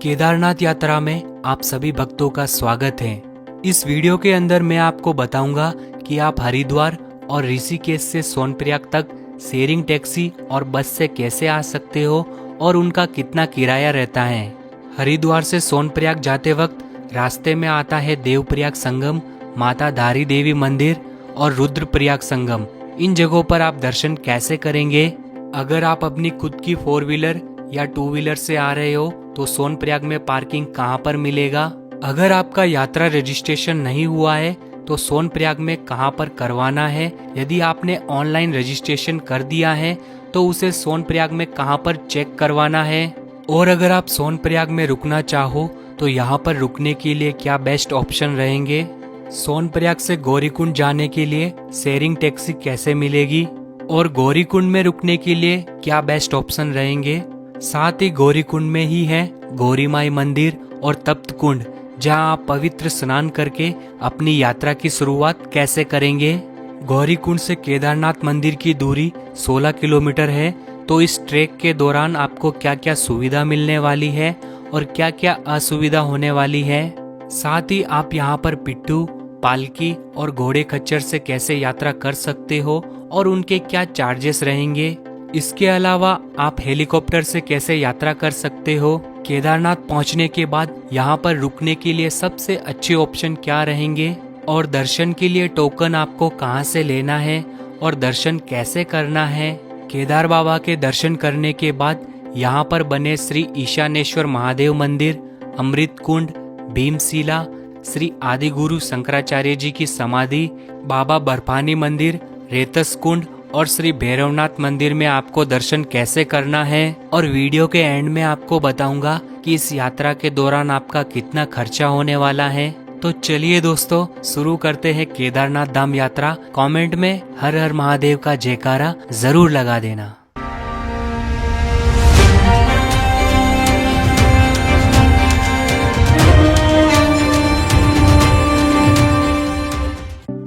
केदारनाथ यात्रा में आप सभी भक्तों का स्वागत है। इस वीडियो के अंदर मैं आपको बताऊंगा कि आप हरिद्वार और ऋषिकेश से सोनप्रयाग तक शेयरिंग टैक्सी और बस से कैसे आ सकते हो और उनका कितना किराया रहता है। हरिद्वार से सोनप्रयाग जाते वक्त रास्ते में आता है देवप्रयाग संगम, माता धारी देवी मंदिर और रुद्रप्रयाग संगम। इन जगहों पर आप दर्शन कैसे करेंगे? अगर आप अपनी खुद की 4 व्हीलर या 2 व्हीलर से आ रहे हो तो सोनप्रयाग में पार्किंग कहाँ पर मिलेगा? अगर आपका यात्रा रजिस्ट्रेशन नहीं हुआ है तो सोनप्रयाग में कहाँ पर करवाना है? यदि आपने ऑनलाइन रजिस्ट्रेशन कर दिया है तो उसे सोनप्रयाग में कहाँ पर चेक करवाना है? और अगर आप सोनप्रयाग में रुकना चाहो तो यहाँ पर रुकने के लिए क्या बेस्ट ऑप्शन रहेंगे? सोनप्रयाग से गौरीकुंड जाने के लिए शेयरिंग टैक्सी कैसे मिलेगी और गौरीकुंड में रुकने के लिए क्या बेस्ट ऑप्शन रहेंगे? साथ ही गौरीकुंड में ही है गौरी माई मंदिर और तप्त कुंड, जहां आप पवित्र स्नान करके अपनी यात्रा की शुरुआत कैसे करेंगे। गौरीकुंड से केदारनाथ मंदिर की दूरी 16 किलोमीटर है, तो इस ट्रैक के दौरान आपको क्या क्या सुविधा मिलने वाली है और क्या क्या असुविधा होने वाली है। साथ ही आप यहाँ पर पिट्ठू, पालकी और घोड़े खच्चर से कैसे यात्रा कर सकते हो और उनके क्या चार्जेस रहेंगे। इसके अलावा आप हेलीकॉप्टर से कैसे यात्रा कर सकते हो। केदारनाथ पहुंचने के बाद यहाँ पर रुकने के लिए सबसे अच्छे ऑप्शन क्या रहेंगे और दर्शन के लिए टोकन आपको कहाँ से लेना है और दर्शन कैसे करना है। केदार बाबा के दर्शन करने के बाद यहाँ पर बने श्री ईशानेश्वर महादेव मंदिर, अमृत कुंड, भीमशिला, श्री आदि गुरु शंकराचार्य जी की समाधि, बाबा बर्फानी मंदिर, रेतस कुंड और श्री भैरवनाथ मंदिर में आपको दर्शन कैसे करना है। और वीडियो के एंड में आपको बताऊंगा कि इस यात्रा के दौरान आपका कितना खर्चा होने वाला है। तो चलिए दोस्तों, शुरू करते हैं केदारनाथ धाम यात्रा। कमेंट में हर हर महादेव का जयकारा जरूर लगा देना।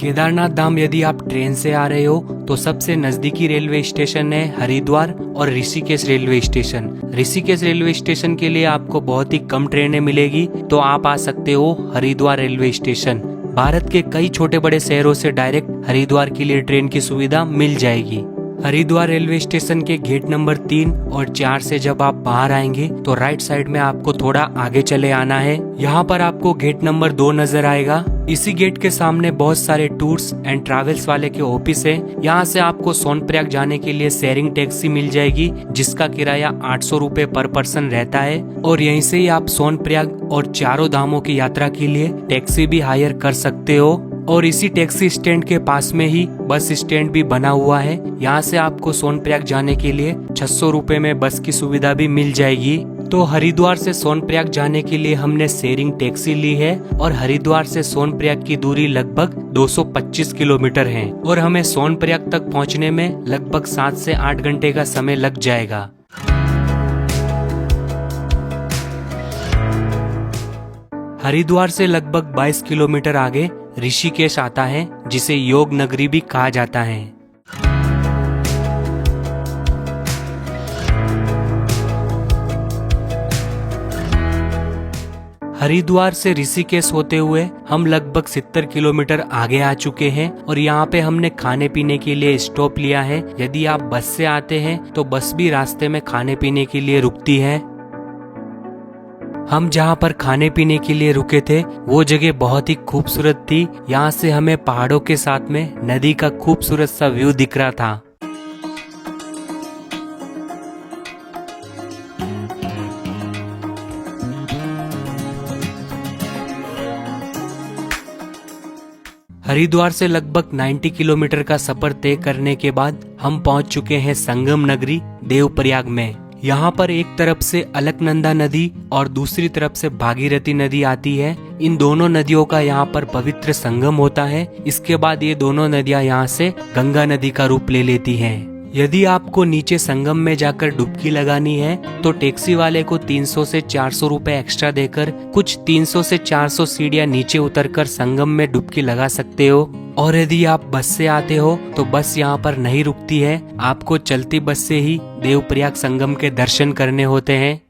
केदारनाथ धाम यदि आप ट्रेन से आ रहे हो तो सबसे नजदीकी रेलवे स्टेशन है हरिद्वार और Rishikesh railway station. Rishikesh railway station के लिए आपको बहुत ही कम ट्रेनें मिलेगी, तो आप आ सकते हो हरिद्वार रेलवे स्टेशन। भारत के कई छोटे बड़े शहरों से डायरेक्ट हरिद्वार के लिए ट्रेन की सुविधा मिल जाएगी। हरिद्वार रेलवे स्टेशन के गेट नंबर 3 और 4 से जब आप बाहर आएंगे तो राइट साइड में आपको थोड़ा आगे चले आना है। यहाँ पर आपको गेट नंबर 2 नजर आएगा। इसी गेट के सामने बहुत सारे टूर्स एंड ट्रैवल्स वाले के ऑफिस है। यहाँ से आपको सोनप्रयाग जाने के लिए शेयरिंग टैक्सी मिल जाएगी, जिसका किराया 800 रुपए पर पर्सन रहता है। और यहीं से ही आप सोनप्रयाग और चारों धामों की यात्रा के लिए टैक्सी भी हायर कर सकते हो। और इसी टैक्सी स्टैंड के पास में ही बस स्टैंड भी बना हुआ है। यहाँ से आपको सोनप्रयाग जाने के लिए 600 रुपए में बस की सुविधा भी मिल जाएगी। तो हरिद्वार से सोनप्रयाग जाने के लिए हमने शेयरिंग टैक्सी ली है और हरिद्वार से सोनप्रयाग की दूरी लगभग 225 किलोमीटर है और हमें सोनप्रयाग तक पहुँचने में लगभग 7 से 8 घंटे का समय लग जाएगा। हरिद्वार से लगभग 22 किलोमीटर आगे ऋषिकेश आता है, जिसे योग नगरी भी कहा जाता है। हरिद्वार से ऋषिकेश होते हुए हम लगभग 70 किलोमीटर आगे आ चुके हैं और यहाँ पे हमने खाने पीने के लिए स्टॉप लिया है। यदि आप बस से आते हैं तो बस भी रास्ते में खाने पीने के लिए रुकती है। हम जहाँ पर खाने पीने के लिए रुके थे वो जगह बहुत ही खूबसूरत थी। यहाँ से हमें पहाड़ों के साथ में नदी का खूबसूरत सा व्यू दिख रहा था। हरिद्वार से लगभग 90 किलोमीटर का सफर तय करने के बाद हम पहुंच चुके हैं संगम नगरी देवप्रयाग में। यहाँ पर एक तरफ से अलकनंदा नदी और दूसरी तरफ से भागीरथी नदी आती है। इन दोनों नदियों का यहाँ पर पवित्र संगम होता है। इसके बाद ये दोनों नदियाँ यहाँ से गंगा नदी का रूप ले लेती हैं। यदि आपको नीचे संगम में जाकर डुबकी लगानी है तो टैक्सी वाले को 300 से 400 रुपए एक्स्ट्रा देकर कुछ 300 से 400 सीढ़ियाँ नीचे उतरकर संगम में डुबकी लगा सकते हो। और यदि आप बस से आते हो तो बस यहाँ पर नहीं रुकती है, आपको चलती बस से ही देवप्रयाग संगम के दर्शन करने होते हैं।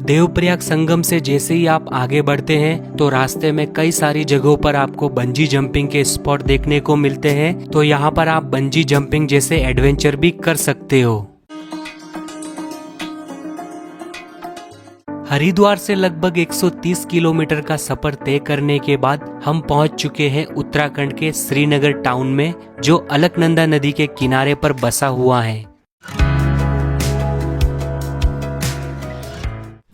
देवप्रयाग संगम से जैसे ही आप आगे बढ़ते हैं तो रास्ते में कई सारी जगहों पर आपको बंजी जंपिंग के स्पॉट देखने को मिलते हैं, तो यहाँ पर आप बंजी जंपिंग जैसे एडवेंचर भी कर सकते हो। हरिद्वार से लगभग 130 किलोमीटर का सफर तय करने के बाद हम पहुंच चुके हैं उत्तराखंड के श्रीनगर टाउन में, जो अलकनंदा नदी के किनारे पर बसा हुआ है।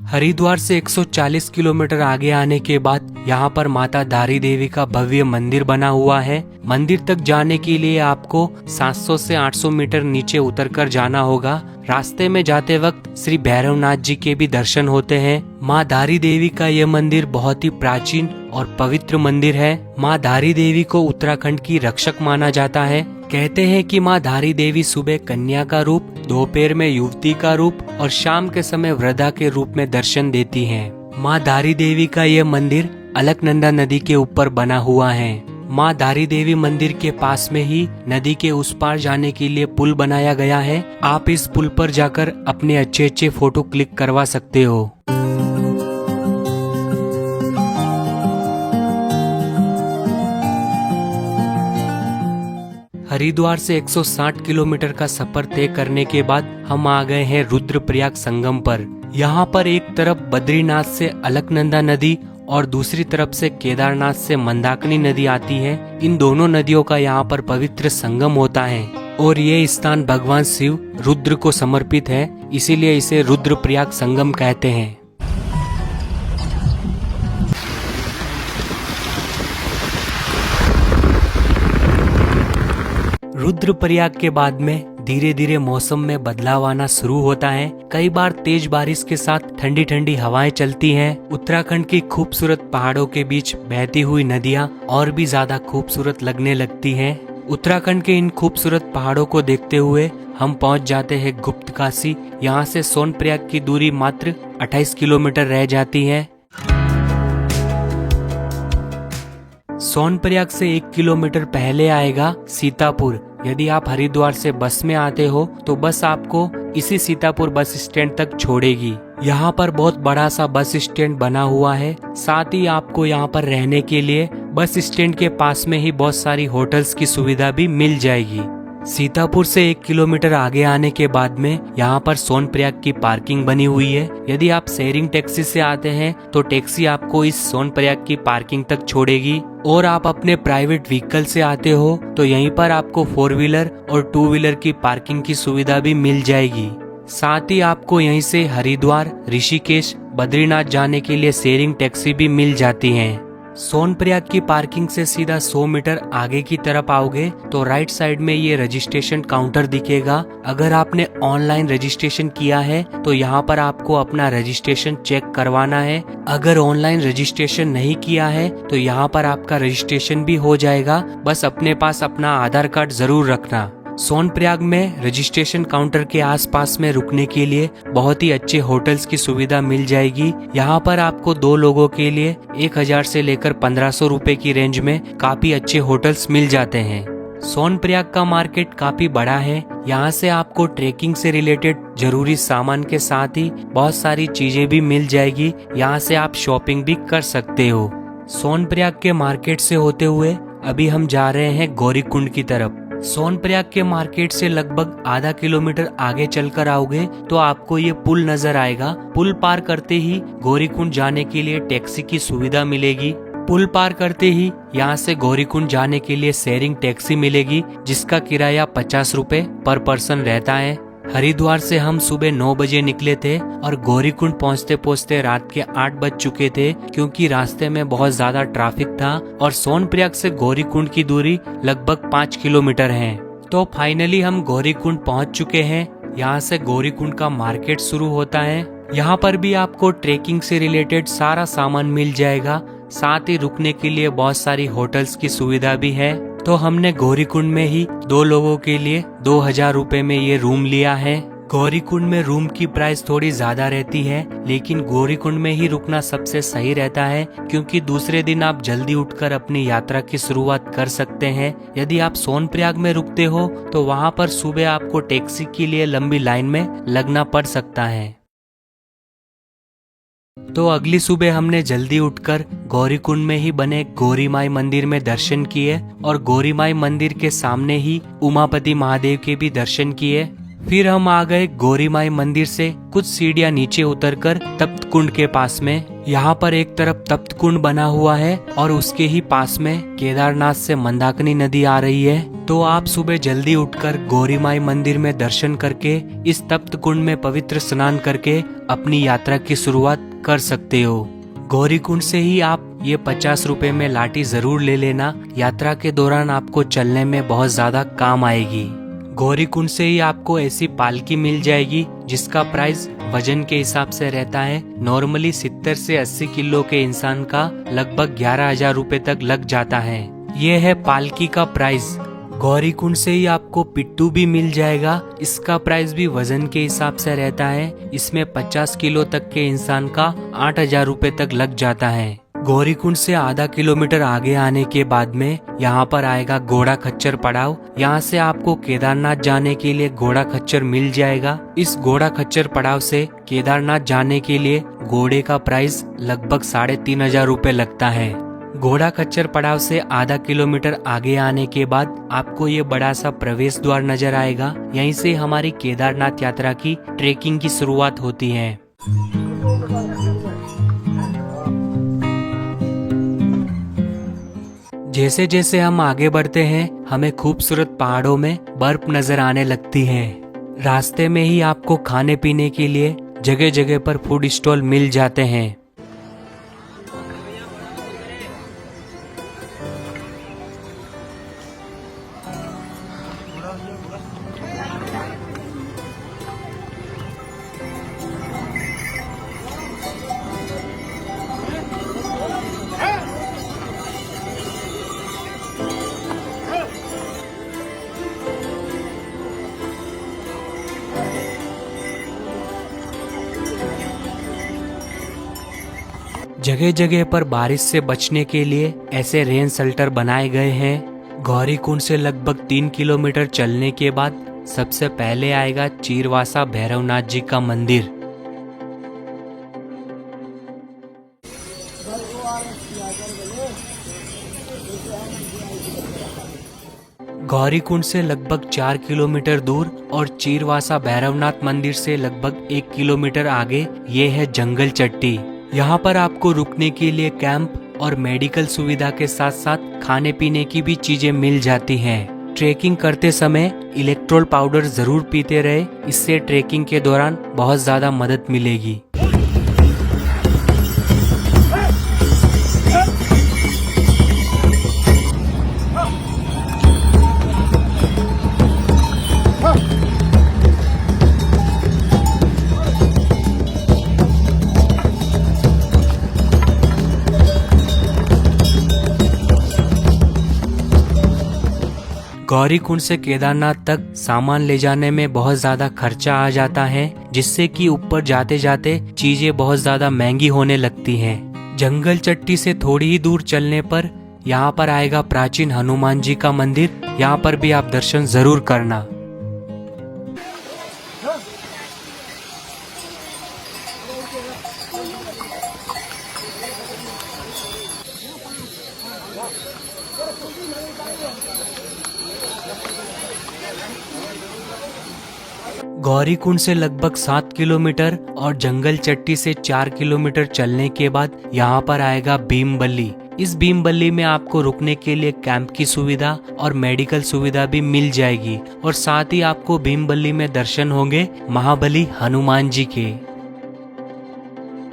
हरिद्वार से 140 किलोमीटर आगे आने के बाद यहाँ पर माता धारी देवी का भव्य मंदिर बना हुआ है। मंदिर तक जाने के लिए आपको 700 से 800 मीटर नीचे उतरकर जाना होगा। रास्ते में जाते वक्त श्री भैरवनाथ जी के भी दर्शन होते हैं। माँ धारी देवी का यह मंदिर बहुत ही प्राचीन और पवित्र मंदिर है। माँ धारी देवी को उत्तराखंड की रक्षक माना जाता है। कहते हैं कि माँ धारी देवी सुबह कन्या का रूप, दोपहर में युवती का रूप और शाम के समय वृद्धा के रूप में दर्शन देती हैं। माँ धारी देवी का यह मंदिर अलकनंदा नदी के ऊपर बना हुआ है। माँ धारी देवी मंदिर के पास में ही नदी के उस पार जाने के लिए पुल बनाया गया है। आप इस पुल पर जाकर अपने अच्छे फोटो क्लिक करवा सकते हो। हरिद्वार से 160 किलोमीटर का सफर तय करने के बाद हम आ गए हैं रुद्रप्रयाग संगम पर। यहाँ पर एक तरफ बद्रीनाथ से अलकनंदा नदी और दूसरी तरफ से केदारनाथ से मंदाकिनी नदी आती है। इन दोनों नदियों का यहाँ पर पवित्र संगम होता है और ये स्थान भगवान शिव रुद्र को समर्पित है, इसीलिए इसे रुद्रप्रयाग संगम कहते हैं। रुद्रप्रयाग के बाद में धीरे धीरे मौसम में बदलाव आना शुरू होता है। कई बार तेज बारिश के साथ ठंडी ठंडी हवाएं चलती हैं। उत्तराखंड की खूबसूरत पहाड़ों के बीच बहती हुई नदियां और भी ज्यादा खूबसूरत लगने लगती हैं। उत्तराखंड के इन खूबसूरत पहाड़ों को देखते हुए हम पहुंच जाते हैं गुप्तकाशी। यहाँ से सोनप्रयाग की दूरी मात्र 28 किलोमीटर रह जाती है। सोनप्रयाग से 1 किलोमीटर पहले आएगा सीतापुर। यदि आप हरिद्वार से बस में आते हो तो बस आपको इसी सीतापुर बस स्टैंड तक छोड़ेगी। यहाँ पर बहुत बड़ा सा बस स्टैंड बना हुआ है। साथ ही आपको यहाँ पर रहने के लिए बस स्टैंड के पास में ही बहुत सारी होटल्स की सुविधा भी मिल जाएगी। सीतापुर से 1 किलोमीटर आगे आने के बाद में यहाँ पर सोनप्रयाग की पार्किंग बनी हुई है। यदि आप शेयरिंग टैक्सी से आते हैं तो टैक्सी आपको इस सोनप्रयाग की पार्किंग तक छोड़ेगी, और आप अपने प्राइवेट व्हीकल से आते हो तो यहीं पर आपको 4 व्हीलर और 2 व्हीलर की पार्किंग की सुविधा भी मिल जाएगी। साथ ही आपको यहीं से हरिद्वार, ऋषिकेश, बद्रीनाथ जाने के लिए शेयरिंग टैक्सी भी मिल जाती हैं। सोनप्रयाग की पार्किंग से सीधा 100 मीटर आगे की तरफ आओगे तो राइट साइड में ये रजिस्ट्रेशन काउंटर दिखेगा। अगर आपने ऑनलाइन रजिस्ट्रेशन किया है तो यहाँ पर आपको अपना रजिस्ट्रेशन चेक करवाना है। अगर ऑनलाइन रजिस्ट्रेशन नहीं किया है तो यहाँ पर आपका रजिस्ट्रेशन भी हो जाएगा, बस अपने पास अपना आधार कार्ड जरूर रखना। सोनप्रयाग में रजिस्ट्रेशन काउंटर के आसपास में रुकने के लिए बहुत ही अच्छे होटल्स की सुविधा मिल जाएगी। यहाँ पर आपको 2 लोगों के लिए 1000 से लेकर 1500 रुपए की रेंज में काफी अच्छे होटल्स मिल जाते हैं। सोनप्रयाग का मार्केट काफी बड़ा है। यहाँ से आपको ट्रेकिंग से रिलेटेड जरूरी सामान के साथ ही बहुत सारी चीजें भी मिल जाएगी। यहाँ से आप शॉपिंग भी कर सकते हो। सोनप्रयाग के मार्केट से होते हुए अभी हम जा रहे हैं गौरीकुंड की तरफ। सोनप्रयाग के मार्केट से लगभग आधा किलोमीटर आगे चलकर आओगे तो आपको ये पुल नजर आएगा। पुल पार करते ही गौरीकुंड जाने के लिए टैक्सी की सुविधा मिलेगी। पुल पार करते ही यहाँ से गौरीकुंड जाने के लिए शेयरिंग टैक्सी मिलेगी, जिसका किराया 50 रुपए पर पर्सन रहता है। हरिद्वार से हम सुबह 9 बजे निकले थे और गौरीकुंड पहुँचते पहुँचते रात के 8 बज चुके थे, क्योंकि रास्ते में बहुत ज्यादा ट्रैफिक था और सोनप्रयाग से गौरीकुंड की दूरी लगभग 5 किलोमीटर है। तो फाइनली हम गौरीकुंड पहुँच चुके हैं। यहाँ से गौरीकुंड का मार्केट शुरू होता है। यहाँ पर भी आपको ट्रेकिंग से रिलेटेड सारा सामान मिल जाएगा। साथ ही रुकने के लिए बहुत सारी होटल्स की सुविधा भी है। तो हमने गौरीकुंड में ही 2 लोगों के लिए 2000 रुपए में ये रूम लिया है। गौरीकुंड में रूम की प्राइस थोड़ी ज्यादा रहती है, लेकिन गौरीकुंड में ही रुकना सबसे सही रहता है, क्योंकि दूसरे दिन आप जल्दी उठकर अपनी यात्रा की शुरुआत कर सकते हैं। यदि आप सोनप्रयाग में रुकते हो तो वहाँ पर सुबह आपको टैक्सी के लिए लंबी लाइन में लगना पड़ सकता है। तो अगली सुबह हमने जल्दी उठकर गौरीकुंड में ही बने गौरी माई मंदिर में दर्शन किए और गौरी माई मंदिर के सामने ही उमापति महादेव के भी दर्शन किए। फिर हम आ गए गौरी माई मंदिर से कुछ सीढ़ियां नीचे उतरकर तप्त कुंड के पास में। यहाँ पर एक तरफ तप्त कुंड बना हुआ है और उसके ही पास में केदारनाथ से मंदाकिनी नदी आ रही है। तो आप सुबह जल्दी उठकर गौरी माई मंदिर में दर्शन करके इस तप्त कुंड में पवित्र स्नान करके अपनी यात्रा की शुरुआत कर सकते हो। गौरी कुंड से ही आप ये 50 रुपए में लाठी जरूर ले लेना, यात्रा के दौरान आपको चलने में बहुत ज्यादा काम आएगी। गौरी कुंड से ही आपको ऐसी पालकी मिल जाएगी जिसका प्राइस वजन के हिसाब से रहता है। नॉर्मली 70 से 80 किलो के इंसान का लगभग 11,000 रुपए तक लग जाता है। ये है पालकी का प्राइस। गौरी कुंड से ही आपको पिट्टू भी मिल जाएगा, इसका प्राइस भी वजन के हिसाब से रहता है। इसमें 50 किलो तक के इंसान का 8,000 रुपए तक लग जाता है। गौरी कुंड से आधा किलोमीटर आगे आने के बाद में यहाँ पर आएगा घोड़ा खच्चर पड़ाव। यहाँ से आपको केदारनाथ जाने के लिए घोड़ा खच्चर मिल जाएगा। इस घोड़ा खच्चर पड़ाव से केदारनाथ जाने के लिए घोड़े का प्राइस लगभग 3,500 रुपए लगता है। घोड़ा खच्चर पड़ाव से आधा किलोमीटर आगे आने के बाद आपको ये बड़ा सा प्रवेश द्वार नजर आएगा। यहीं से हमारी केदारनाथ यात्रा की ट्रेकिंग की शुरुआत होती है। जैसे जैसे हम आगे बढ़ते हैं हमें खूबसूरत पहाड़ों में बर्फ नजर आने लगती है। रास्ते में ही आपको खाने पीने के लिए जगह जगह पर फूड स्टॉल मिल जाते हैं। जगह जगह पर बारिश से बचने के लिए ऐसे रेन शेल्टर बनाए गए हैं। गौरी कुंड से लगभग 3 किलोमीटर चलने के बाद सबसे पहले आएगा चीरवासा भैरवनाथ जी का मंदिर। गौरी कुंड से लगभग 4 किलोमीटर दूर और चीरवासा भैरवनाथ मंदिर से लगभग 1 किलोमीटर आगे ये है जंगल चट्टी। यहाँ पर आपको रुकने के लिए कैंप और मेडिकल सुविधा के साथ साथ खाने पीने की भी चीजें मिल जाती हैं। ट्रेकिंग करते समय इलेक्ट्रोल पाउडर जरूर पीते रहे, इससे ट्रेकिंग के दौरान बहुत ज्यादा मदद मिलेगी। गौरी कुंड से केदारनाथ तक सामान ले जाने में बहुत ज्यादा खर्चा आ जाता है, जिससे कि ऊपर जाते जाते चीजें बहुत ज्यादा महंगी होने लगती हैं। जंगल चट्टी से थोड़ी ही दूर चलने पर यहाँ पर आएगा प्राचीन हनुमान जी का मंदिर। यहाँ पर भी आप दर्शन जरूर करना। गौरी कुंड से लगभग 7 किलोमीटर और जंगल चट्टी से 4 किलोमीटर चलने के बाद यहाँ पर आएगा भीमबल्ली। इस भीमबल्ली में आपको रुकने के लिए कैंप की सुविधा और मेडिकल सुविधा भी मिल जाएगी और साथ ही आपको भीमबल्ली में दर्शन होंगे महाबली हनुमान जी के।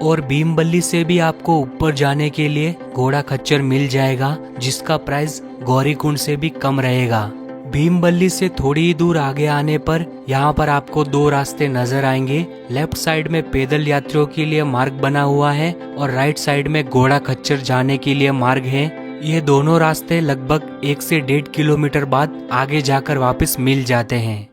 और भीमबल्ली से भी आपको ऊपर जाने के लिए घोड़ा खच्चर मिल जाएगा, जिसका प्राइस गौरी कुंड से भी कम रहेगा। भीमबल्ली से थोड़ी ही दूर आगे आने पर यहाँ पर आपको 2 रास्ते नजर आएंगे। लेफ्ट साइड में पैदल यात्रियों के लिए मार्ग बना हुआ है और राइट साइड में घोड़ा खच्चर जाने के लिए मार्ग है। ये दोनों रास्ते लगभग 1 से 1.5 किलोमीटर बाद आगे जाकर वापस मिल जाते हैं।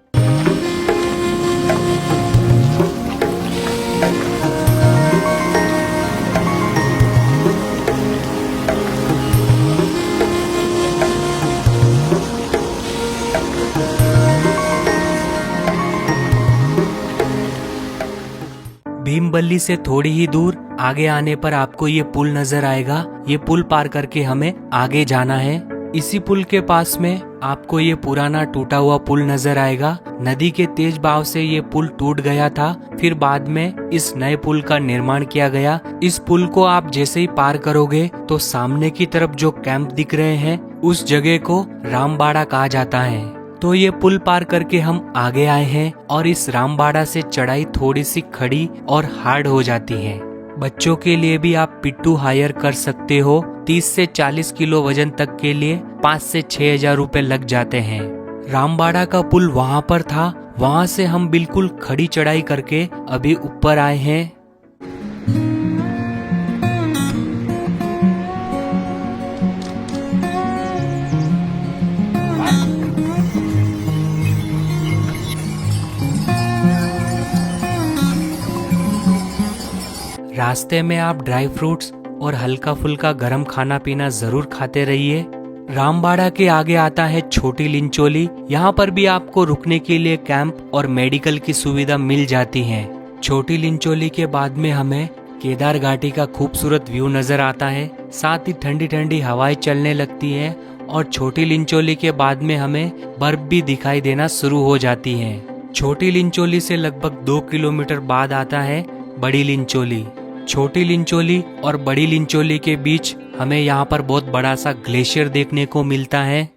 भीमबल्ली से थोड़ी ही दूर आगे आने पर आपको ये पुल नजर आएगा। ये पुल पार करके हमें आगे जाना है। इसी पुल के पास में आपको ये पुराना टूटा हुआ पुल नजर आएगा। नदी के तेज बहाव से ये पुल टूट गया था, फिर बाद में इस नए पुल का निर्माण किया गया। इस पुल को आप जैसे ही पार करोगे तो सामने की तरफ जो कैंप दिख रहे हैं उस जगह को रामबाड़ा कहा जाता है। तो ये पुल पार करके हम आगे आए हैं और इस रामबाड़ा से चढ़ाई थोड़ी सी खड़ी और हार्ड हो जाती है। बच्चों के लिए भी आप पिट्ठू हायर कर सकते हो। 30 से 40 किलो वजन तक के लिए 5 से 6 हजार रुपए लग जाते हैं। रामबाड़ा का पुल वहाँ पर था, वहाँ से हम बिल्कुल खड़ी चढ़ाई करके अभी ऊपर आए हैं। रास्ते में आप ड्राई फ्रूट्स और हल्का फुल्का गरम खाना पीना जरूर खाते रहिए। रामबाड़ा के आगे आता है छोटी लिंचोली। यहाँ पर भी आपको रुकने के लिए कैंप और मेडिकल की सुविधा मिल जाती है। छोटी लिंचोली के बाद में हमें केदार घाटी का खूबसूरत व्यू नजर आता है, साथ ही ठंडी ठंडी हवाएं चलने लगती है और छोटी लिंचोली के बाद में हमें बर्फ भी दिखाई देना शुरू हो जाती है। छोटी लिंचोली से लगभग 2 किलोमीटर बाद आता है बड़ी लिंचोली। छोटी लिंचोली और बड़ी लिंचोली के बीच हमें यहाँ पर बहुत बड़ा सा ग्लेशियर देखने को मिलता है।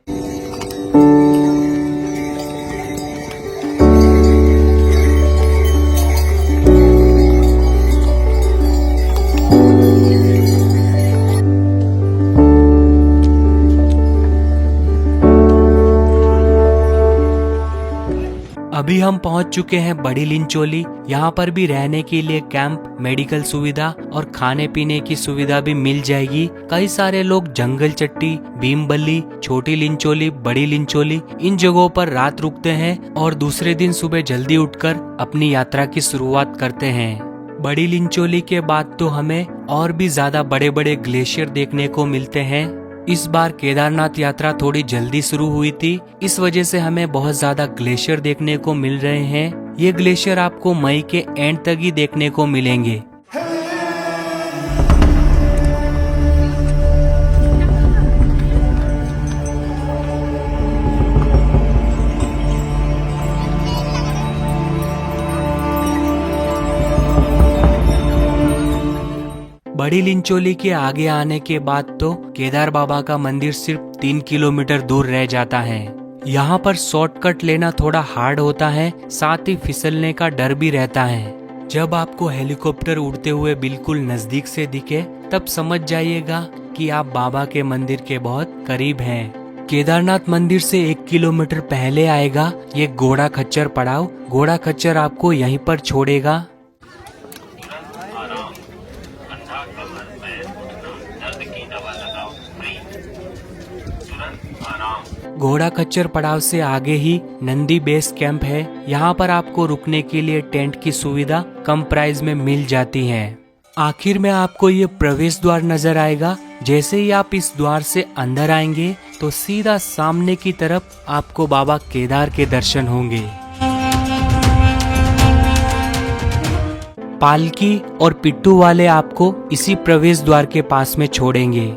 अभी हम पहुंच चुके हैं बड़ी लिंचोली। यहाँ पर भी रहने के लिए कैंप, मेडिकल सुविधा और खाने पीने की सुविधा भी मिल जाएगी। कई सारे लोग जंगल चट्टी, भीमबली, छोटी लिंचोली, बड़ी लिंचोली इन जगहों पर रात रुकते हैं और दूसरे दिन सुबह जल्दी उठकर अपनी यात्रा की शुरुआत करते हैं। बड़ी लिंचोली के बाद तो हमें और भी ज्यादा बड़े बड़े ग्लेशियर देखने को मिलते हैं। इस बार केदारनाथ यात्रा थोड़ी जल्दी शुरू हुई थी, इस वजह से हमें बहुत ज्यादा ग्लेशियर देखने को मिल रहे हैं। ये ग्लेशियर आपको मई के एंड तक ही देखने को मिलेंगे। बड़ी लिंचोली के आगे आने के बाद तो केदार बाबा का मंदिर सिर्फ 3 किलोमीटर दूर रह जाता है। यहाँ पर शॉर्टकट लेना थोड़ा हार्ड होता है, साथ ही फिसलने का डर भी रहता है। जब आपको हेलीकॉप्टर उड़ते हुए बिल्कुल नजदीक से दिखे तब समझ जाइएगा कि आप बाबा के मंदिर के बहुत करीब हैं। केदारनाथ मंदिर से 1 किलोमीटर पहले आएगा ये घोड़ा खच्चर पड़ाव। घोड़ा खच्चर आपको यहीं पर छोड़ेगा। घोड़ा खच्चर पड़ाव से आगे ही नंदी बेस कैंप है। यहाँ पर आपको रुकने के लिए टेंट की सुविधा कम प्राइस में मिल जाती है। आखिर में आपको ये प्रवेश द्वार नजर आएगा। जैसे ही आप इस द्वार से अंदर आएंगे तो सीधा सामने की तरफ आपको बाबा केदार के दर्शन होंगे। पालकी और पिट्ठू वाले आपको इसी प्रवेश द्वार के पास में छोड़ेंगे।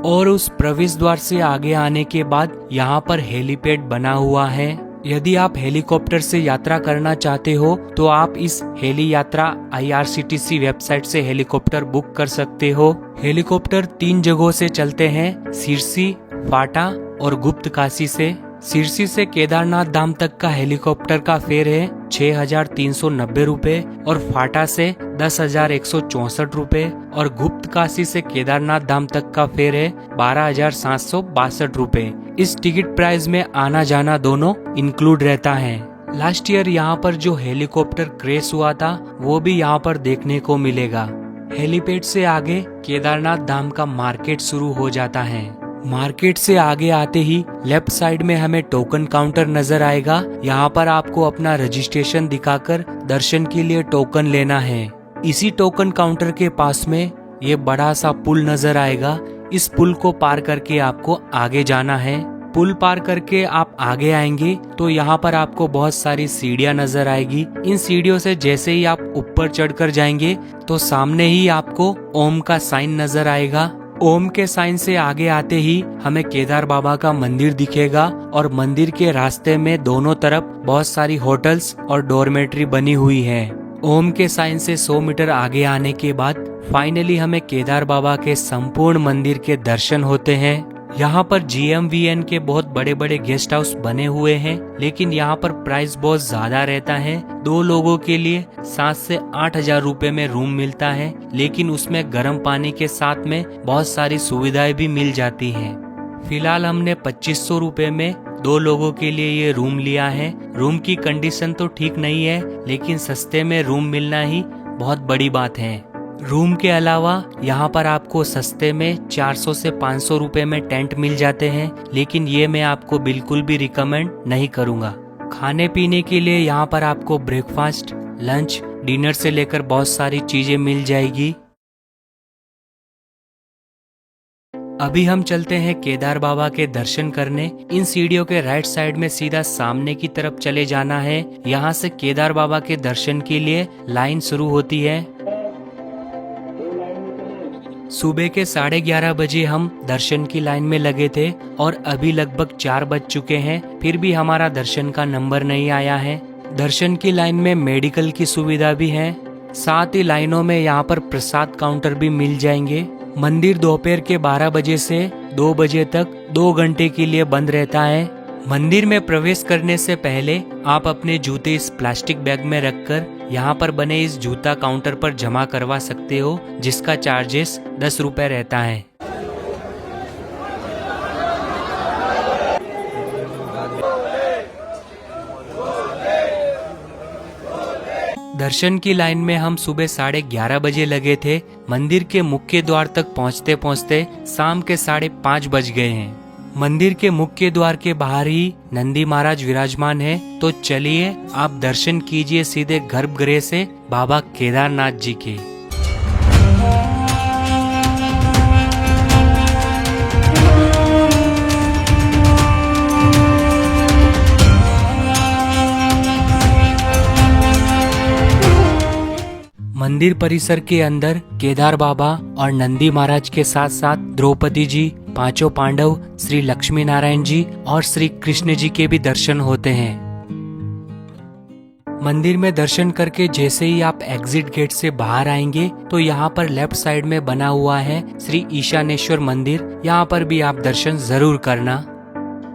और उस प्रवेश द्वार से आगे आने के बाद यहाँ पर हेलीपैड बना हुआ है। यदि आप हेलीकॉप्टर से यात्रा करना चाहते हो तो आप इस हेली यात्रा IRCTC वेबसाइट से हेलीकॉप्टर बुक कर सकते हो। हेलीकॉप्टर 3 जगहों से चलते हैं, सिरसी, फाटा और गुप्त काशी से। सिरसी से केदारनाथ धाम तक का हेलीकॉप्टर का फेयर है 6,390 रुपए और फाटा से 10,164 रुपए और गुप्त काशी से केदारनाथ धाम तक का फेयर है 12,762 रुपए। इस टिकट प्राइस में आना जाना दोनों इंक्लूड रहता है। लास्ट ईयर यहाँ पर जो हेलीकॉप्टर क्रैश हुआ था वो भी यहाँ पर देखने को मिलेगा। हेलीपैड से आगे केदारनाथ धाम का मार्केट शुरू हो जाता है। मार्केट से आगे आते ही लेफ्ट साइड में हमें टोकन काउंटर नजर आएगा। यहाँ पर आपको अपना रजिस्ट्रेशन दिखाकर दर्शन के लिए टोकन लेना है। इसी टोकन काउंटर के पास में ये बड़ा सा पुल नजर आएगा। इस पुल को पार करके आपको आगे जाना है। पुल पार करके आप आगे आएंगे तो यहाँ पर आपको बहुत सारी सीढ़ियाँ नजर आएगी। इन सीढ़ियों से जैसे ही आप ऊपर चढ़कर जाएंगे तो सामने ही आपको ओम का साइन नजर आएगा। ओम के साइन से आगे आते ही हमें केदार बाबा का मंदिर दिखेगा और मंदिर के रास्ते में दोनों तरफ बहुत सारी होटल्स और डॉर्मेट्री बनी हुई है। ओम के साइन से 100 मीटर आगे आने के बाद फाइनली हमें केदार बाबा के संपूर्ण मंदिर के दर्शन होते हैं। यहाँ पर GMVN के बहुत बड़े बड़े गेस्ट हाउस बने हुए हैं, लेकिन यहाँ पर प्राइस बहुत ज्यादा रहता है। 2 लोगों के लिए 7 से 8 हजार रुपए में रूम मिलता है, लेकिन उसमें गर्म पानी के साथ में बहुत सारी सुविधाएं भी मिल जाती हैं। फिलहाल हमने 2500 रुपए में 2 लोगों के लिए ये रूम लिया है। रूम की कंडीशन तो ठीक नहीं है, लेकिन सस्ते में रूम मिलना ही बहुत बड़ी बात है। रूम के अलावा यहाँ पर आपको सस्ते में 400 से 500 रुपए में टेंट मिल जाते हैं, लेकिन ये मैं आपको बिल्कुल भी रिकमेंड नहीं करूँगा। खाने पीने के लिए यहाँ पर आपको ब्रेकफास्ट, लंच, डिनर से लेकर बहुत सारी चीजें मिल जाएगी। अभी हम चलते हैं केदार बाबा के दर्शन करने। इन सीढ़ियों के राइट साइड में सीधा सामने की तरफ चले जाना है। यहाँ से केदार बाबा के दर्शन के लिए लाइन शुरू होती है। सुबह के 11:30 बजे हम दर्शन की लाइन में लगे थे और अभी लगभग 4 बज चुके हैं, फिर भी हमारा दर्शन का नंबर नहीं आया है। दर्शन की लाइन में मेडिकल की सुविधा भी है, साथ ही लाइनों में यहाँ पर प्रसाद काउंटर भी मिल जाएंगे। मंदिर दोपहर के 12 बजे से 2 बजे तक 2 घंटे के लिए बंद रहता है। मंदिर में प्रवेश करने से पहले आप अपने जूते इस प्लास्टिक बैग में रखकर यहाँ पर बने इस जूता काउंटर पर जमा करवा सकते हो, जिसका चार्जेस 10 रुपए रहता है। दर्शन की लाइन में हम सुबह 11:30 बजे लगे थे। मंदिर के मुख्य द्वार तक पहुँचते पहुँचते शाम के 5:30 बज गए हैं। मंदिर के मुख्य द्वार के बाहर ही नंदी महाराज विराजमान है, तो चलिए आप दर्शन कीजिए सीधे गर्भगृह से बाबा केदारनाथ जी के। मंदिर परिसर के अंदर केदार बाबा और नंदी महाराज के साथ साथ द्रौपदी जी, 5 पांडव, श्री लक्ष्मी नारायण जी और श्री कृष्ण जी के भी दर्शन होते हैं। मंदिर में दर्शन करके जैसे ही आप एग्जिट गेट से बाहर आएंगे तो यहाँ पर लेफ्ट साइड में बना हुआ है श्री ईशानेश्वर मंदिर। यहाँ पर भी आप दर्शन जरूर करना।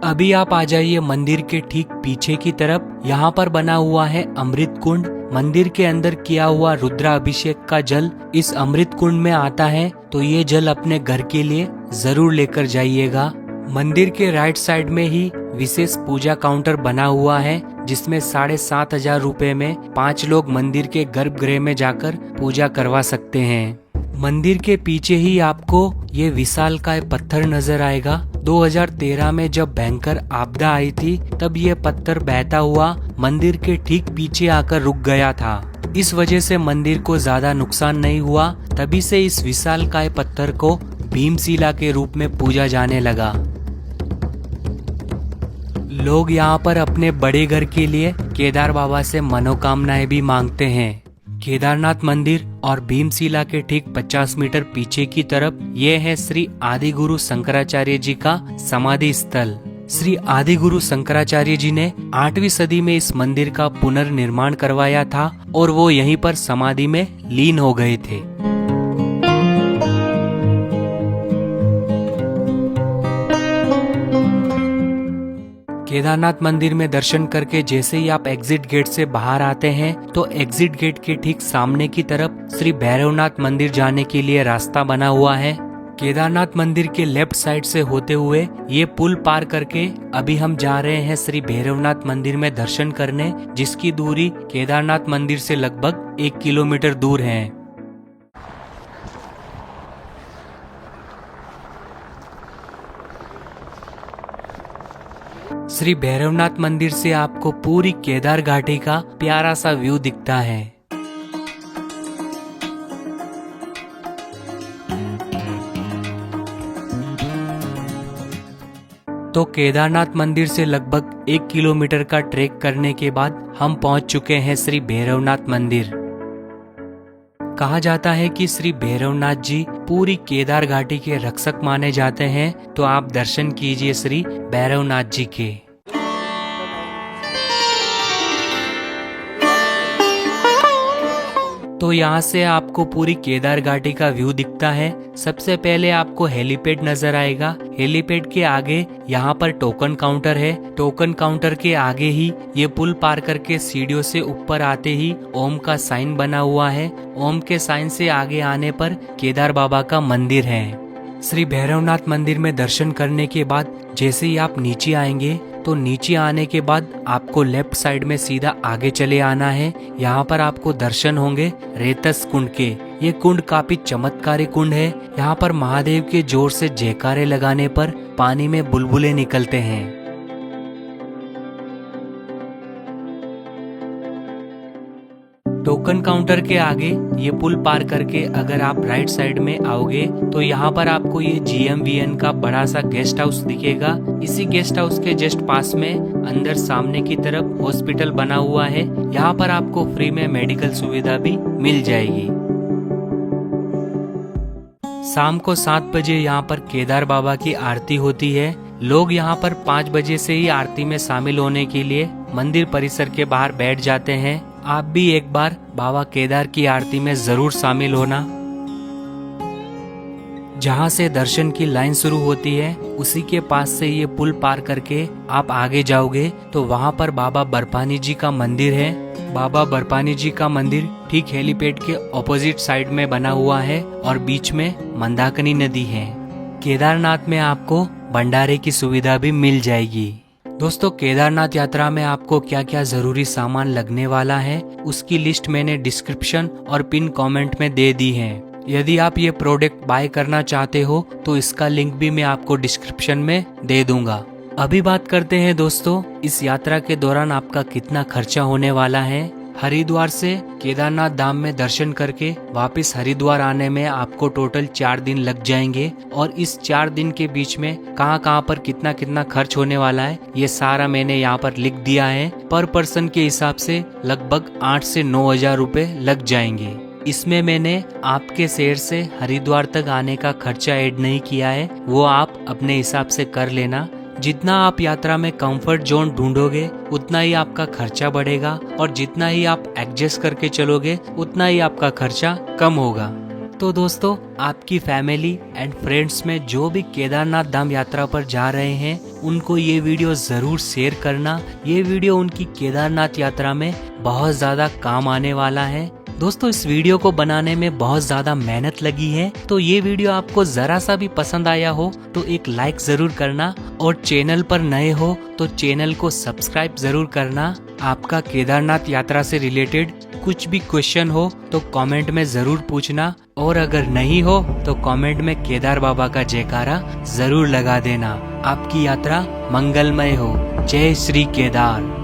अभी आप आ जाइए मंदिर के ठीक पीछे की तरफ। यहाँ पर बना हुआ है अमृत कुंड। मंदिर के अंदर किया हुआ रुद्राभिषेक का जल इस अमृत कुंड में आता है, तो ये जल अपने घर के लिए जरूर लेकर जाइएगा। मंदिर के राइट साइड में ही विशेष पूजा काउंटर बना हुआ है, जिसमें 7,500 रुपए में 5 लोग मंदिर के गर्भगृह में जाकर पूजा करवा सकते हैं। मंदिर के पीछे ही आपको ये विशालकाय पत्थर नजर आएगा। 2013 में जब भयंकर आपदा आई थी, तब ये पत्थर बहता हुआ मंदिर के ठीक पीछे आकर रुक गया था। इस वजह से मंदिर को ज्यादा नुकसान नहीं हुआ। तभी से इस विशालकाय पत्थर को भीमशिला के रूप में पूजा जाने लगा। लोग यहाँ पर अपने बड़े घर के लिए केदार बाबा से मनोकामनाएं भी मांगते हैं। केदारनाथ मंदिर और भीमशिला के ठीक 50 मीटर पीछे की तरफ ये है श्री आदि गुरु शंकराचार्य जी का समाधि स्थल। श्री आदि गुरु शंकराचार्य जी ने 8वीं सदी में इस मंदिर का पुनर्निर्माण करवाया था और वो यहीं पर समाधि में लीन हो गए थे। केदारनाथ मंदिर में दर्शन करके जैसे ही आप एग्जिट गेट से बाहर आते हैं तो एग्जिट गेट के ठीक सामने की तरफ श्री भैरवनाथ मंदिर जाने के लिए रास्ता बना हुआ है। केदारनाथ मंदिर के लेफ्ट साइड से होते हुए ये पुल पार करके अभी हम जा रहे हैं श्री भैरवनाथ मंदिर में दर्शन करने, जिसकी दूरी केदारनाथ मंदिर से लगभग 1 किलोमीटर दूर है। श्री भैरवनाथ मंदिर से आपको पूरी केदार घाटी का प्यारा सा व्यू दिखता है। तो केदारनाथ मंदिर से लगभग 1 किलोमीटर का ट्रेक करने के बाद हम पहुंच चुके हैं श्री भैरवनाथ मंदिर। कहा जाता है कि श्री भैरवनाथ जी पूरी केदार घाटी के रक्षक माने जाते हैं, तो आप दर्शन कीजिए श्री भैरवनाथ जी के। तो यहाँ से आपको पूरी केदार घाटी का व्यू दिखता है। सबसे पहले आपको हेलीपैड नजर आएगा। हेलीपैड के आगे यहाँ पर टोकन काउंटर है। टोकन काउंटर के आगे ही ये पुल पार करके सीढ़ियों से ऊपर आते ही ओम का साइन बना हुआ है। ओम के साइन से आगे आने पर केदार बाबा का मंदिर है। श्री भैरवनाथ मंदिर में दर्शन करने के बाद जैसे ही आप नीचे आएंगे तो नीचे आने के बाद आपको लेफ्ट साइड में सीधा आगे चले आना है। यहाँ पर आपको दर्शन होंगे रेतस कुंड के। ये कुंड काफी चमत्कारी कुंड है। यहाँ पर महादेव के जोर से जयकारे लगाने पर पानी में बुलबुले निकलते हैं। टोकन काउंटर के आगे ये पुल पार करके अगर आप राइट साइड में आओगे तो यहाँ पर आपको ये GMVN का बड़ा सा गेस्ट हाउस दिखेगा। इसी गेस्ट हाउस के जस्ट पास में अंदर सामने की तरफ हॉस्पिटल बना हुआ है। यहाँ पर आपको फ्री में मेडिकल सुविधा भी मिल जाएगी। शाम को 7 बजे यहाँ पर केदार बाबा की आरती होती है। लोग यहाँ पर 5 बजे से ही आरती में शामिल होने के लिए मंदिर परिसर के बाहर बैठ जाते हैं। आप भी एक बार बाबा केदार की आरती में जरूर शामिल होना। जहाँ से दर्शन की लाइन शुरू होती है उसी के पास से ये पुल पार करके आप आगे जाओगे तो वहाँ पर बाबा बर्फानी जी का मंदिर है। बाबा बर्फानी जी का मंदिर ठीक हेलीपैड के ऑपोजिट साइड में बना हुआ है और बीच में मंदाकिनी नदी है। केदारनाथ में आपको भंडारे की सुविधा भी मिल जाएगी। दोस्तों, केदारनाथ यात्रा में आपको क्या क्या जरूरी सामान लगने वाला है उसकी लिस्ट मैंने डिस्क्रिप्शन और पिन कमेंट में दे दी है। यदि आप ये प्रोडक्ट बाय करना चाहते हो तो इसका लिंक भी मैं आपको डिस्क्रिप्शन में दे दूंगा। अभी बात करते हैं दोस्तों, इस यात्रा के दौरान आपका कितना खर्चा होने वाला है। हरिद्वार से केदारनाथ धाम में दर्शन करके वापस हरिद्वार आने में आपको टोटल 4 दिन लग जाएंगे और इस 4 दिन के बीच में कहाँ पर कितना कितना खर्च होने वाला है ये सारा मैंने यहाँ पर लिख दिया है। पर पर्सन के हिसाब से लगभग 8 से 9 हजार रुपए लग जाएंगे। इसमें मैंने आपके शहर से हरिद्वार तक आने का खर्चा ऐड नहीं किया है, वो आप अपने हिसाब से कर लेना। जितना आप यात्रा में कंफर्ट जोन ढूंढोगे उतना ही आपका खर्चा बढ़ेगा और जितना ही आप एडजस्ट करके चलोगे उतना ही आपका खर्चा कम होगा। तो दोस्तों, आपकी फैमिली एंड फ्रेंड्स में जो भी केदारनाथ धाम यात्रा पर जा रहे हैं उनको ये वीडियो जरूर शेयर करना। ये वीडियो उनकी केदारनाथ यात्रा में बहुत ज्यादा काम आने वाला है। दोस्तों, इस वीडियो को बनाने में बहुत ज्यादा मेहनत लगी है, तो ये वीडियो आपको जरा सा भी पसंद आया हो तो एक लाइक जरूर करना और चैनल पर नए हो तो चैनल को सब्सक्राइब जरूर करना। आपका केदारनाथ यात्रा से रिलेटेड कुछ भी क्वेश्चन हो तो कमेंट में जरूर पूछना और अगर नहीं हो तो कमेंट में केदार बाबा का जयकारा जरूर लगा देना। आपकी यात्रा मंगलमय हो। जय श्री केदार।